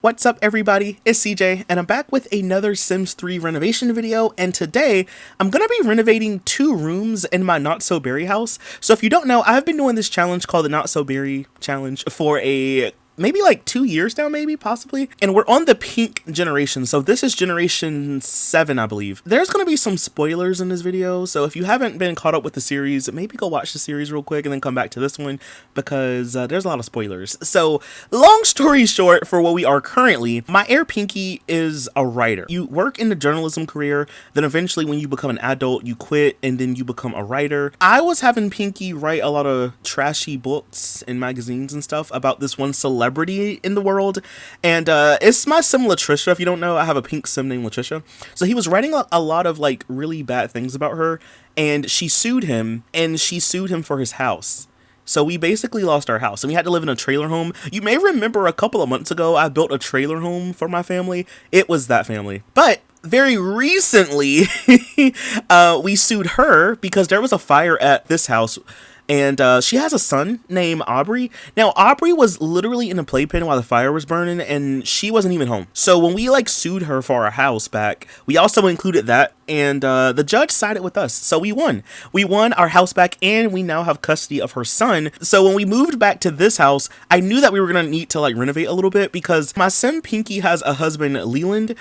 What's up everybody, it's CJ and I'm back with another Sims 3 renovation video, and today I'm gonna be renovating 2 rooms in my Not So Berry house. So if you don't know, I've been doing this challenge called the Not So Berry challenge for maybe like 2 years now, maybe, possibly. And we're on the pink generation, so this is generation 7, I believe. There's gonna be some spoilers in this video, so if you haven't been caught up with the series, maybe go watch the series real quick and then come back to this one, because there's a lot of spoilers. So, long story short, for what we are currently, my heir Pinky is a writer. You work in the journalism career, then eventually when you become an adult, you quit, and then you become a writer. I was having Pinky write a lot of trashy books and magazines and stuff about this one celebrity in the world, and it's my sim Latricia. If you don't know, I have a pink sim named Latricia. So he was writing a lot of like really bad things about her, and she sued him for his house. So we basically lost our house and we had to live in a trailer home. You may remember a couple of months ago I built a trailer home for my family. It was that family. But very recently we sued her because there was a fire at this house. And she has a son named Aubrey. Now, Aubrey was literally in a playpen while the fire was burning, and she wasn't even home. So when we like sued her for our house back, we also included that, and the judge sided with us. So we won. We won our house back, and we now have custody of her son. So when we moved back to this house, I knew that we were gonna need to like renovate a little bit because my sim Pinky has a husband, Leland.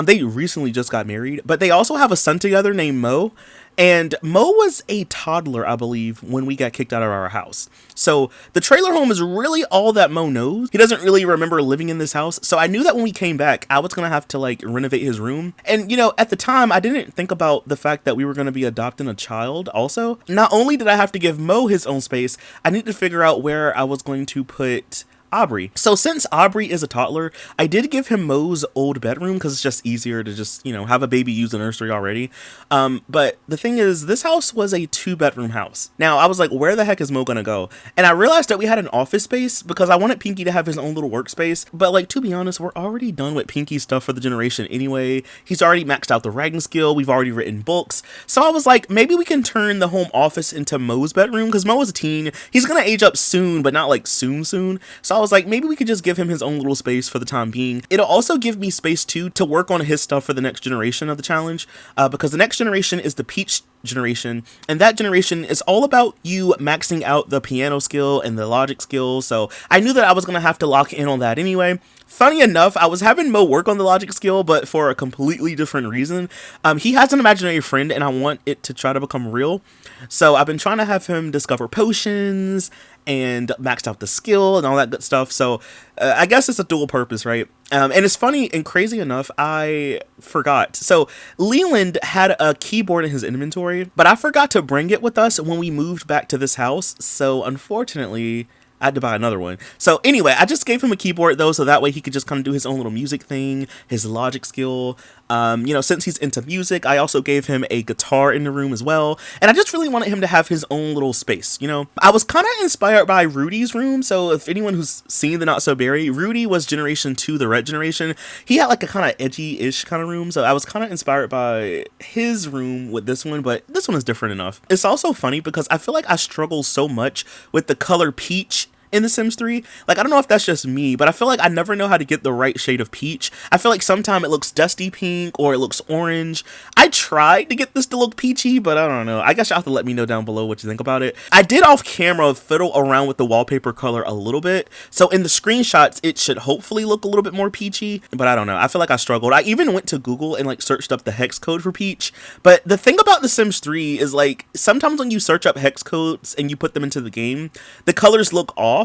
They recently just got married, but they also have a son together named Mo. And Mo was a toddler, I believe, when we got kicked out of our house. So the trailer home is really all that Mo knows. He doesn't really remember living in this house. So I knew that when we came back, I was going to have to like renovate his room. And you know, at the time, I didn't think about the fact that we were going to be adopting a child also. Not only did I have to give Mo his own space, I needed to figure out where I was going to put Aubrey. So since Aubrey is a toddler, I did give him Mo's old bedroom because it's just easier to just, you know, have a baby use the nursery already. But the thing is, this house was a 2-bedroom house. Now I was like, where the heck is Mo gonna go? And I realized that we had an office space because I wanted Pinky to have his own little workspace. But like, to be honest, we're already done with Pinky stuff for the generation anyway. He's already maxed out the writing skill. We've already written books. So I was like, maybe we can turn the home office into Mo's bedroom because Mo is a teen. He's gonna age up soon, but not like soon. So I was like, maybe we could just give him his own little space for the time being. It'll also give me space too to work on his stuff for the next generation of the challenge, because the next generation is the Peach generation, and that generation is all about you maxing out the piano skill and the logic skill. So I knew that I was gonna have to lock in on that anyway. Funny enough, I was having Mo work on the logic skill, but for a completely different reason. He has an imaginary friend and I want it to try to become real. So I've been trying to have him discover potions and maxed out the skill and all that good stuff. So I guess it's a dual purpose, right? And it's funny and crazy enough, I forgot. So Leland had a keyboard in his inventory, but I forgot to bring it with us when we moved back to this house. So unfortunately, I had to buy another one. So anyway, I just gave him a keyboard though, so that way he could just kind of do his own little music thing, his logic skill. You know, since he's into music, I also gave him a guitar in the room as well. And I just really wanted him to have his own little space, you know. I was kind of inspired by Rudy's room. So if anyone who's seen the Not So Berry, Rudy was generation 2, the red generation. He had like a kind of edgy-ish kind of room. So I was kind of inspired by his room with this one, but this one is different enough. It's also funny because I feel like I struggle so much with the color peach in The Sims 3. Like, I don't know if that's just me, but I feel like I never know how to get the right shade of peach. I feel like sometimes it looks dusty pink or it looks orange. I tried to get this to look peachy, but I don't know. I guess you'll have to let me know down below what you think about it. I did off camera fiddle around with the wallpaper color a little bit. So in the screenshots, it should hopefully look a little bit more peachy, but I don't know. I feel like I struggled. I even went to Google and like searched up the hex code for peach. But the thing about The Sims 3 is like, sometimes when you search up hex codes and you put them into the game, the colors look off.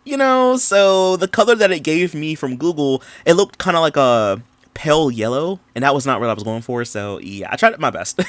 You know, so the color that it gave me from Google, it looked kind of like a pale yellow, and that was not what I was going for. So yeah, I tried my best.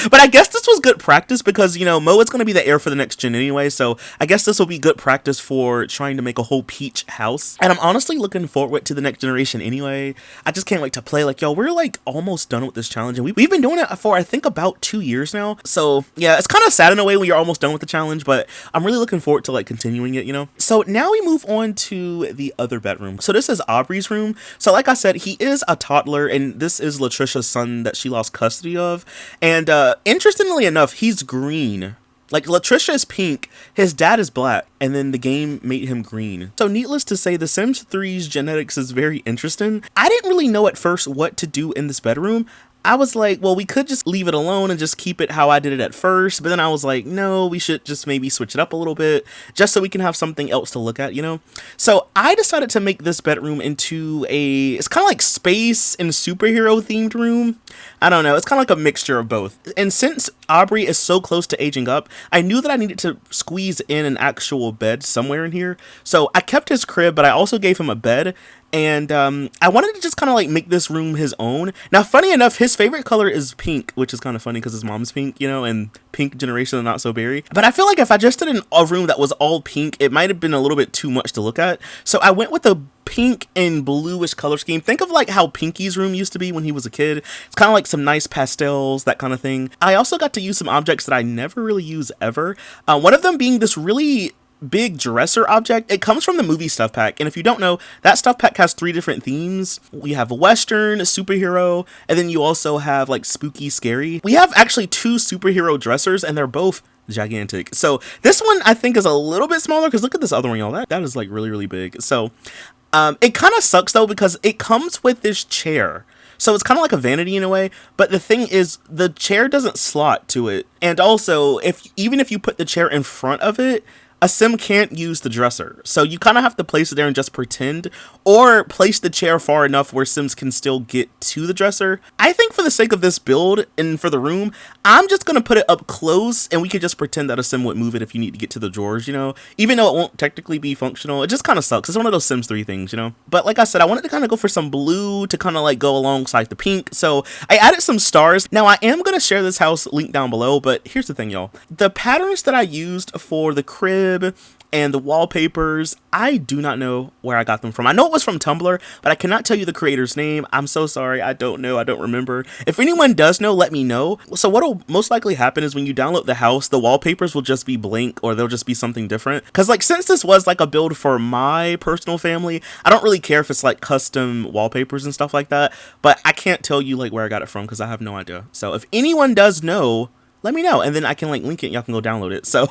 But I guess this was good practice because, you know, Mo is going to be the heir for the next gen anyway, so I guess this will be good practice for trying to make a whole peach house. And I'm honestly looking forward to the next generation anyway. I just can't wait to play. Like, yo, we're like almost done with this challenge, and we've been doing it for I think about 2 years now. So yeah, it's kind of sad in a way when you're almost done with the challenge, but I'm really looking forward to like continuing it, you know. So now we move on to the other bedroom. So this is Aubrey's room. So like I said, he is a toddler, and this is Latricia's son that she lost custody of. And interestingly enough, he's green. Like, Latricia is pink, his dad is black, and then the game made him green. So needless to say, The Sims 3's genetics is very interesting. I didn't really know at first what to do in this bedroom. I was like, well, we could just leave it alone and just keep it how I did it at first. But then I was like, no, we should just maybe switch it up a little bit just so we can have something else to look at, you know? So I decided to make this bedroom into it's kind of like space and superhero themed room. I don't know. It's kind of like a mixture of both. And since Aubrey is so close to aging up, I knew that I needed to squeeze in an actual bed somewhere in here. So I kept his crib, but I also gave him a bed. And I wanted to just kind of like make this room his own. Now, funny enough, his favorite color is pink, which is kind of funny because his mom's pink, you know, and pink generation of Not So Berry. But I feel like if I just did a room that was all pink, it might have been a little bit too much to look at. So I went with a pink and bluish color scheme. Think of like how Pinky's room used to be when he was a kid. It's kind of like some nice pastels, that kind of thing. I also got to use some objects that I never really use ever. One of them being this really big dresser object. It comes from the movie stuff pack, and if you don't know, that stuff pack has 3 different themes. We have a western, a superhero, and then you also have like spooky, scary. We have actually 2 superhero dressers, and they're both gigantic. So this one I think is a little bit smaller because look at this other one, y'all. That is like really big. So it kind of sucks though because it comes with this chair. So it's kind of like a vanity in a way, but the thing is the chair doesn't slot to it. And also, even if you put the chair in front of it, a sim can't use the dresser. So you kind of have to place it there and just pretend, or place the chair far enough where sims can still get to the dresser. I think for the sake of this build and for the room, I'm just going to put it up close and we could just pretend that a sim would move it if you need to get to the drawers, you know, even though it won't technically be functional. It just kind of sucks. It's one of those Sims 3 things, you know, but like I said, I wanted to kind of go for some blue to kind of like go alongside the pink. So I added some stars. Now I am going to share this house link down below, but here's the thing, y'all. The patterns that I used for the crib and the wallpapers, I do not know where I got them from. I know it was from Tumblr, but I cannot tell you the creator's name. I'm so sorry. I don't know. I don't remember. If anyone does know, let me know. So what will most likely happen is when you download the house, the wallpapers will just be blank or they'll just be something different. Because like since this was like a build for my personal family, I don't really care if it's like custom wallpapers and stuff like that. But I can't tell you like where I got it from because I have no idea. So if anyone does know, let me know, and then I can like link it and y'all can go download it. So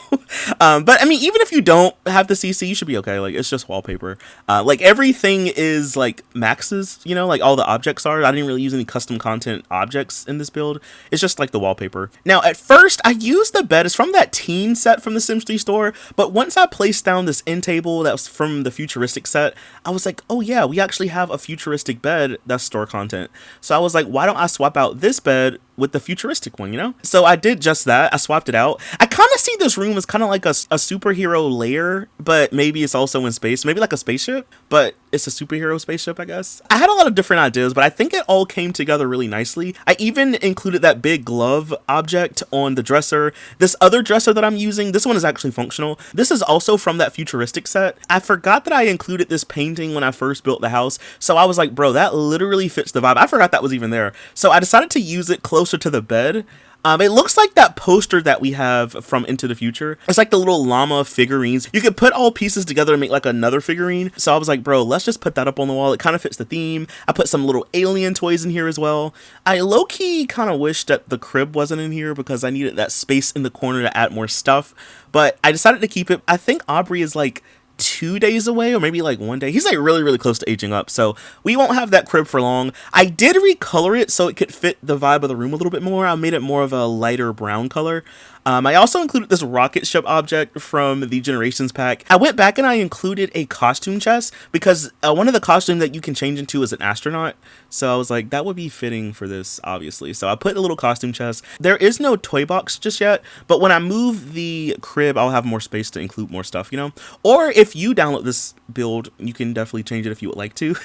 but I mean, even if you don't have the CC, you should be okay. Like it's just wallpaper. Like everything is like maxes, you know, like all the objects are. I didn't really use any custom content objects in this build. It's just like the wallpaper. Now at first I used the bed. It's from that teen set from the Sims 3 store, but once I placed down this end table that was from the futuristic set, I was like, oh yeah, we actually have a futuristic bed that's store content. So I was like, why don't I swap out this bed with the futuristic one, you know? So I did just that. I swapped it out. I kind of see this room as kind of like a superhero lair, but maybe it's also in space, maybe like a spaceship, but it's a superhero spaceship, I guess. I had a lot of different ideas, but I think it all came together really nicely. I even included that big glove object on the dresser. This other dresser that I'm using, this one is actually functional. This is also from that futuristic set. I forgot that I included this painting when I first built the house, so I was like, bro, that literally fits the vibe. I forgot that was even there. So I decided to use it closer to the bed. It looks like that poster that we have from Into the Future. It's like the little llama figurines. You could put all pieces together and make like another figurine. So I was like, bro, let's just put that up on the wall. It kind of fits the theme. I put some little alien toys in here as well. I low-key kind of wish that the crib wasn't in here because I needed that space in the corner to add more stuff. But I decided to keep it. I think Aubrey is like 2 days away, or maybe like 1 day. He's like really close to aging up, so we won't have that crib for long. I did recolor it so it could fit the vibe of the room a little bit more. I made it more of a lighter brown color. I also included this rocket ship object from the Generations pack. I went back and I included a costume chest because one of the costumes that you can change into is an astronaut. So I was like, that would be fitting for this, obviously. So I put a little costume chest. There is no toy box just yet, but when I move the crib, I'll have more space to include more stuff, you know? Or if you download this build, you can definitely change it if you would like to.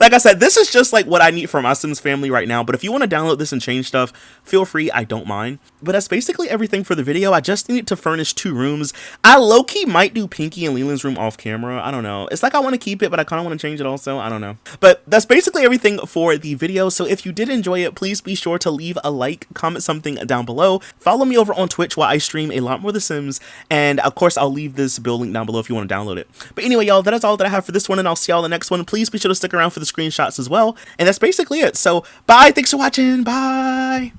Like I said, this is just like what I need for my Sims family right now, but if you want to download this and change stuff, feel free, I don't mind. But that's basically everything for the video. I just needed to furnish 2 rooms. I low-key might do Pinky and Leland's room off camera. I don't know. It's like I want to keep it, but I kind of want to change it also. I don't know. But that's basically everything for the video. So if you did enjoy it, please be sure to leave a like, comment something down below. Follow me over on Twitch while I stream a lot more The Sims. And of course, I'll leave this build link down below if you want to download it. But anyway, y'all, that is all that I have for this one, and I'll see y'all in the next one. Please be sure to stick around for the screenshots as well. And that's basically it. So bye. Thanks for watching. Bye.